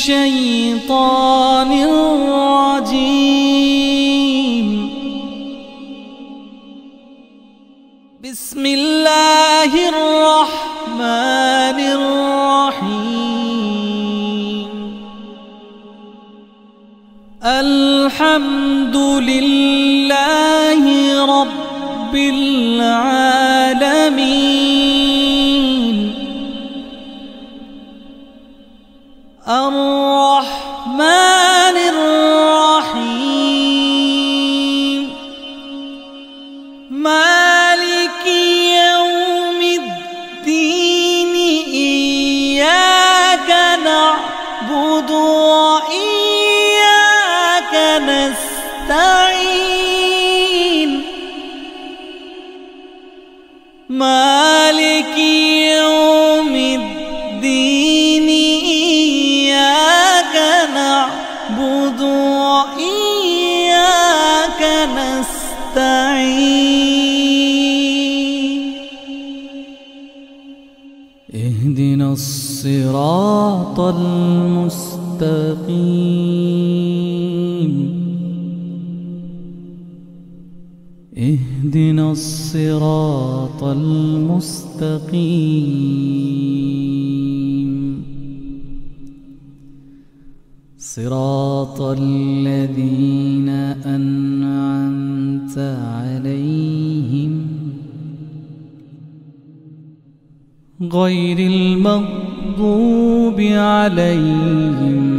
الشيطان الرجيم. بسم الله الرحمن الرحيم. الحمد لله رب العالمين. الرحمن الرحيم. مالك يوم الدين. إياك نعبد وإياك نستعين. مالك يوم الدين. إياك نعبد وإياك نستعين. اهدنا الصراط المستقيم. اهدنا الصراط المستقيم. صراط الذين أنعمت عليهم غير المغضوب عليهم